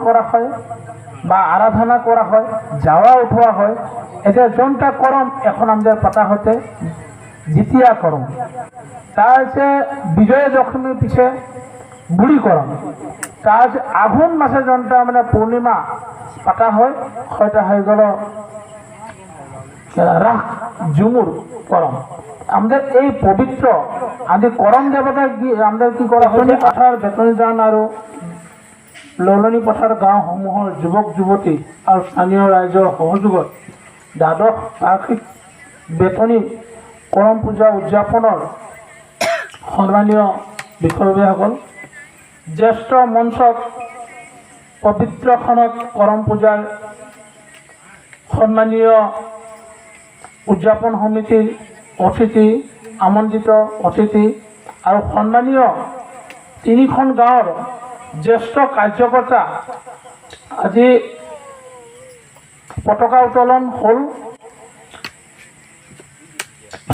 করা হয় বা আরাধনা করা হয়, যাওয়া উঠোয়া হয়। এটা যোনটা করম এখন আমাদের পাতা হতে দ্বিতীয়া করম। তা হচ্ছে বিজয় দশমীর পিছে বুড়ি করম। তা হচ্ছে আঘুন মাসে যোনটা মানে পূর্ণিমা পাতা হয়, সেটা হয়ে গেল রাস ঝুমুর করম। আমাদের এই পবিত্র আদি করম দেবতা আমাদের কি করা হয়, আঠার বেতনী দান আর ললনি পথাৰ গাঁওসমূহৰ যুৱক যুৱতী আৰু স্থানীয় ৰাইজৰ সহযোগত দ্বাদশ বাৰ্ষিক বেতনী কৰম পূজা উদযাপনৰ সন্মানীয় বিষয়ববীয়াসকল, জ্যেষ্ঠ মঞ্চত পবিত্ৰখনত কৰম পূজাৰ সন্মানীয় উদযাপন সমিতিৰ অতিথি, আমন্ত্ৰিত অতিথি আৰু সন্মানীয় তিনিখন গাঁৱৰ জ্যেষ্ঠ কাৰ্যকৰ্তা আজি পতাকা উত্তোলন হ'ল,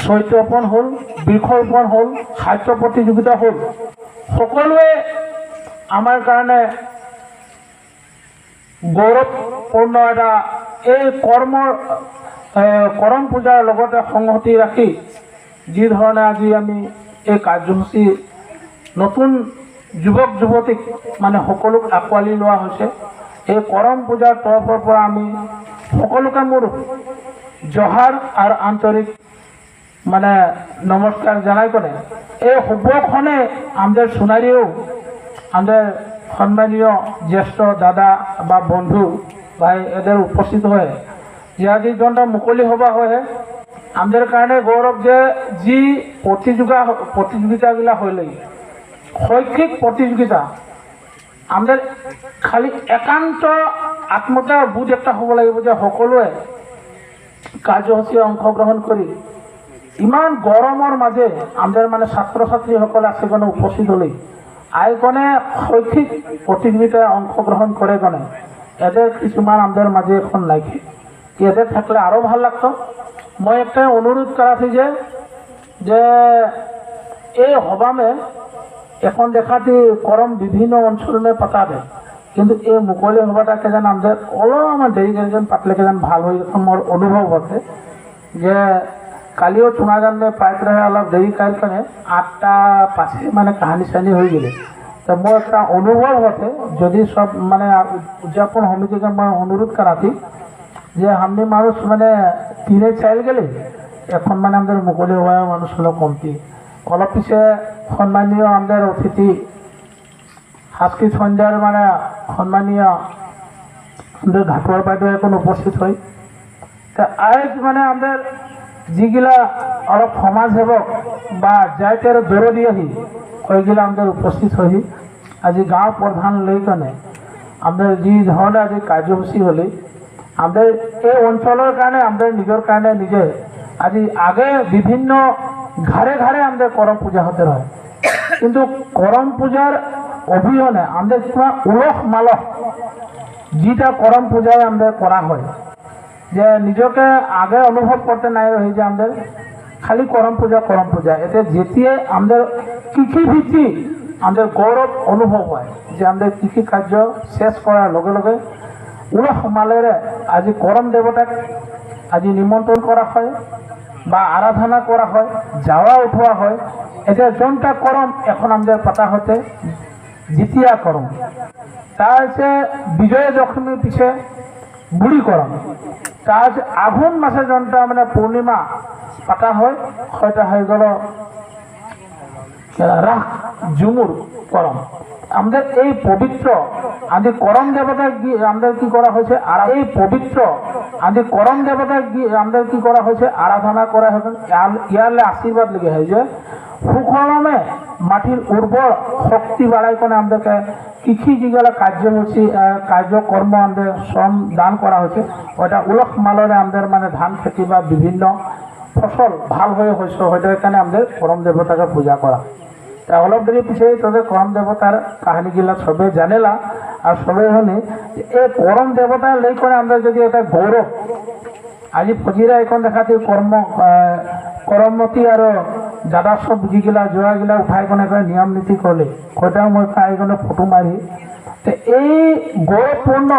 চৈত্ৰপণ হ'ল, বৃক্ষৰোপণ হ'ল, সাহিত্য প্ৰতিযোগিতা হ'ল। সকলোৱে আমাৰ কাৰণে গৌৰৱপূৰ্ণ এটা এই কৰম পূজাৰ লগতে সংহতি ৰাখি যি ধৰণে আজি আমি এই কাৰ্যসূচী নতুন যুৱক যুৱতীক মানে সকলোক আঁকোৱালি লোৱা হৈছে। এই কৰম পূজাৰ তৰফৰ পৰা আমি সকলোকে মোৰ জহাৰ আৰু আন্তৰিক মানে নমস্কার জানাই করে এই শুভক্ষণে আমাদের সোনারিও আমাদের সম্মানীয় জ্যেষ্ঠ দাদা বা বন্ধু ভাই এদের উপস্থিত হয়ে যে আজি যোনটা মুকলি সভা হয়ে আমাদের কারণে গৌরব যে যি প্রতিযোগিতাগুলা হইলে শৈক্ষিক প্রতিযোগিতা আমাদের খালি একান্ত আত্মতা বুধ একটা হব লাগিব যে সকলোৱে কাৰ্যসূচী অংশগ্ৰহণ কৰি ইমান গৰমৰ মাজে আমাদের মানে ছাত্র ছাত্রীসকল আছে কোনো উপস্থিত হলে আইকনে শৈক্ষিক প্রতিযোগিতায় অংশগ্রহণ করে গনে এদের কিছুমান আমাদের মাঝে এখন লাগে এদের থাকলে আরো ভাল লাগতো। মই একটা অনুরোধ করা যে এই সভামে এখন দেখাতে করম বিভিন্ন অঞ্চলে পাতা দেয়, কিন্তু এই মুকলি সভাটাকে যেন আমাদের অলপমান দেরি যেন পাতলে যেন ভাল হয়ে মোর অনুভব হচ্ছে যে কালিও চুনাগানে প্ৰায় অলপ দেৰি কাৰণে 8টা 5 মানে কাহিনী চাহিনী হৈ গেলে। তো মোৰ একটা অনুভব হতে যদি সব মানে উদযাপন সমিতিকে মই অনুরোধ করাতি যে हमने মানুষ মানে 3-4 গেলে এখন মানে আমাদের মুকলি হওয়া মানুষ হলো কমতি। অলপ পিছে সন্মানীয় আমাদের অতিথি সাংস্কৃতিক সন্ধ্যার মানে সন্মানীয় আমাদের ঘাটুয়ার বাইদেউ এখন উপস্থিত হয়। তা আজ মানে আমাদের যিগিলা অলপ সমাজ সেবক বা যাইতে দৌড়ি আহি ওইগুলা আমাদের উপস্থিত হই আজি গাঁও প্রধান লৈ কেনে আমাদের যি ধরনের আজি কার্যসূচী হলে আমাদের এই অঞ্চলের কারণে আমাদের নিজের কারণে নিজে আজি আগে বিভিন্ন ঘাড়ে ঘাড়ে আমাদের করম পূজা হতে হয়, কিন্তু করম পূজার অভিযানে আমাদের কিংবা উলহ মালহ যেটা করম পূজায় আমাদের করা হয় যে নিজকে আগে অনুভব করতে নাই রয়ে যে আমাদের খালি করম পূজা এতে যেটিয়ে আমাদের কৃষি ভিত্তি আমাদের গৌরব অনুভব হয় যে আমাদের কৃষি কার্য শেষ করার লগে লগে উলহ মালেরে আজি করম দেবতাক আজি নিমন্ত্রণ করা হয় বা আরাধনা করা হয়, যাওয়া উঠোয়া হয়। এটা যোনটা করম এখন আমাদের পাতা হতে দ্বিতীয়া করম। তা হচ্ছে বিজয় দশমীর পিছে বুড়ি করম। তা হচ্ছে আঘুন মাসে যোনটা মানে পূর্ণিমা পাতা হয়, সেটা হয়ে গেল রাস ঝুমুর করম। আমাদের এই পবিত্র আদি করম দেবতা আমাদের কি করা হয়েছে, আর এই পবিত্র আদি করম দেবতা আমাদের কি করা হয়েছে আরাধনা করা হয়েছে। ইয়ারলে আশীর্বাদ লেগে হয় যে সুকলমে মাটির উর্বর শক্তি বাড়াই করে আমাদেরকে কৃষি যেগুলো কার্যসূচী কার্যকর্ম আমাদের শ্রম দান করা হয়েছে ওটা উলহ মালরে আমাদের মানে ধান খেতি বা বিভিন্ন ফসল ভাল হয়ে হয়েছে, ওইটা এখানে আমাদের করম দেবতাকে পূজা করা। তা অলপ দেরি পিছিয়ে তোদের করম দেবতার কাহিনীগুলা সবে জানেলা আর সবে শুনি এই করম দেবতা লেই করে আমরা যদি এটা গৌরব আজি ফজিরা এখন দেখাতে করমতি আর দাদা সব যিগিলা জোৱাগিলা উঠাই কোনে কৰে নিয়ম নীতি কৰিলে সদায় মই খাই কোনে ফটো মাৰি এই গৌৰৱপূৰ্ণ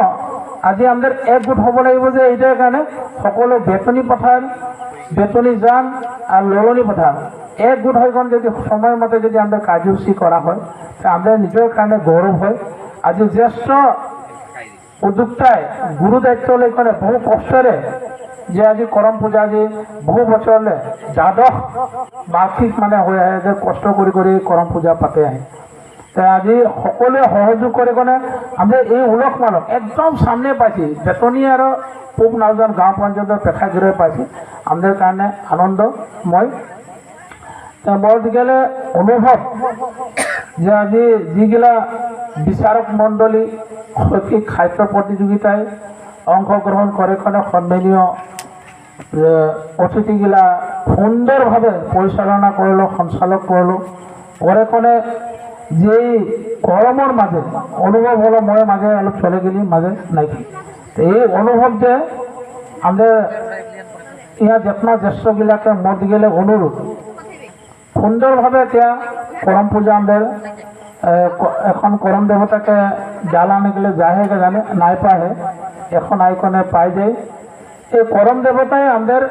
আজি আমাদেৰ একগোট হ'ব লাগিব যে এইটাৰ কাৰণে সকলো বেতনী পথাৰ বেতনী যান আর ললনী পথার একগোট হৈ কোন যদি সময়মতে যদি আমাদের কার্যসূচী করা হয় তা আমাদের নিজের কারণে গৌরব হয় আজি জ্যেষ্ঠ উদ্যোক্তায় গুরু দায়িত্ব লৈ কোনে বহু কষ্টরে যে আজি করম পূজা আজি বহু বছরলে দ্বাদশ বার্ষিক মানে হয়ে আহে যে কষ্ট করে করে করম পূজা পাতে আহে তাই আজি সকলে সহযোগ করে কোনে আমাদের এই উলহ মালক একদম সামনে পাইছি বেতনী আর পূব নাওজান গাঁও পঞ্চায়েতের প্রেক্ষাগৃহে পাইছি আমাদের কারণে আনন্দময় তা বলতে গেলে অনুভব যে আজি যিগিলা বিচারক মণ্ডলী শৈক্ষিক সাহিত্য প্রতিযোগিতায় অংশগ্রহণ করে কোনে সন্মানীয় অতিথিগিলা সুন্দরভাবে পরিচালনা করলো সঞ্চালক করলো পরে কোনে যে গরমের মাঝে অনুভব হলো মই মাঝে অলপ চলে গেলি মাঝে নাকি এই অনুভব যে আমাদের ইয়া যত্ন জ্যেষ্ঠগিলাকে মত গেলে অনুরোধ সুন্দরভাবে এতিয়া করম পূজা আমাদের এখন করম দেবতাকে জাল আনে গেলে যাহে জানে নাই পাহে এখন আইকনে পাই যায় এই করম দেবতাই আমাদের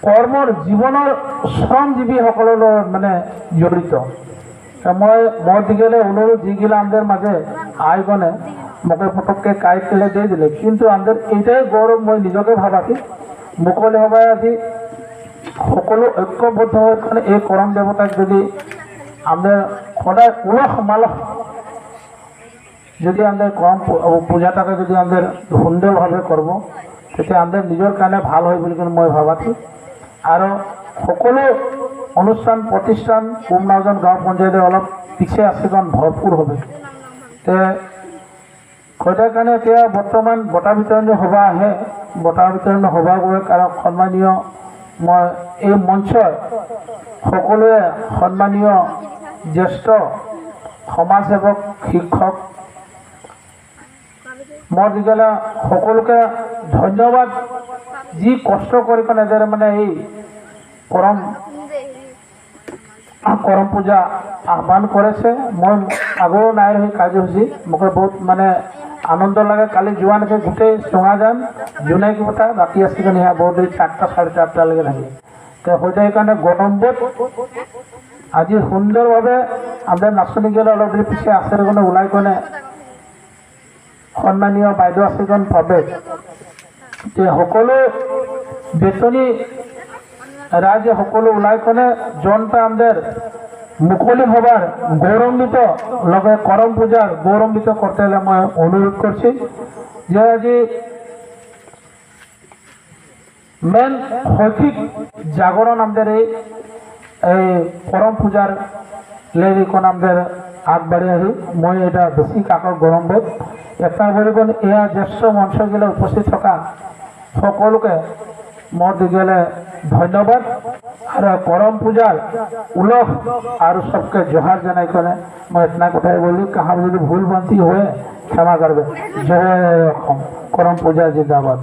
কর্মর জীবনের শ্রমজীবী সকলের মানে জড়িত মই মত গেলে অনুরোধ যিগিলা আমাদের মাঝে আইকনে মোকে পটককে কাইট পেলে দিয়ে দিলে কিন্তু আমাদের এইটাই গৌরব মই নিজকে ভাবাছি মুকলি সভায় আজি সকলো ঐক্যবদ্ধ হৈ এই করম দেবতাক যদি আমাদের সদায় উলহ মালহ যদি আমাদের করম পূজাটাকে যদি আমাদের সুন্দরভাবে করব তেতিয়া আমাদের নিজের কারণে ভাল হয় বলে মই ভাবাছি আর সকলো অনুষ্ঠান প্রতিষ্ঠান পূব নাওজান গাঁও পঞ্চায়েতে অলপ পিছে আছে কারণ ভরপুর হবে তে সদায় কারণে এতিয়া বর্তমান বঁটা বিতরণী সভা আহে বঁটা বিতরণী সভাবোৰে কাৰণ সন্মানীয় মই এই মঞ্চৰ সকলোৱে সন্মানীয় জ্যেষ্ঠ সমাজসেৱক শিক্ষক মই দিগলা সকলোকে ধন্যবাদ যি কষ্ট কৰি কোনে যে মানে এই করম পূজা আহ্বান করেছে মই আগেও নাই সেই কার্যসূচী মোকে বহুত মানে আনন্দ লাগে কালি যোৱা নাকি গোটেই চুঙা যান জোনাইকি পতা রাতি আসি কেন হ্যাঁ বহুত দেরি 4টা 4:30 লেগে থাকি তো সেইটাই কাৰণে গৰমত আজি সুন্দরভাবে আমাদের নাচনি গেলে অলপ দেরি পিছিয়ে আসে কোনে ওলাই কোনে সন্মানীয় বাইদেউ আছে কোন পাবে সকলো বেতনী রাজ্যে সকলো ওলাই কোনে জনতা আমাদের মুকলি হবার গৌৰৱান্বিত লগে কৰম পূজাৰ গৌৰৱান্বিত করতে হলে মই অনুরোধ করছি যে আজি মেন শৈক্ষিক জাগরণ আমাদের এই করম পূজার লেগে কোন আমাদের আগবাড়ি আহি মই এটা বেশি কাকর গরম বোধ এটা বলি কোন এয়া জ্যেষ্ঠ মঞ্চগিলা উপস্থিত থাকা সকলোকে মত গেলে ধন্যবাদ আর করম পূজার উলহ আর সবকে জোহার জানাই করে मैं इतना কথাই বলি कहाँ যদি ভুল ভ্রান্তি হয়ে ক্ষমা করবে জয় করম পূজা জিন্দাবাদ।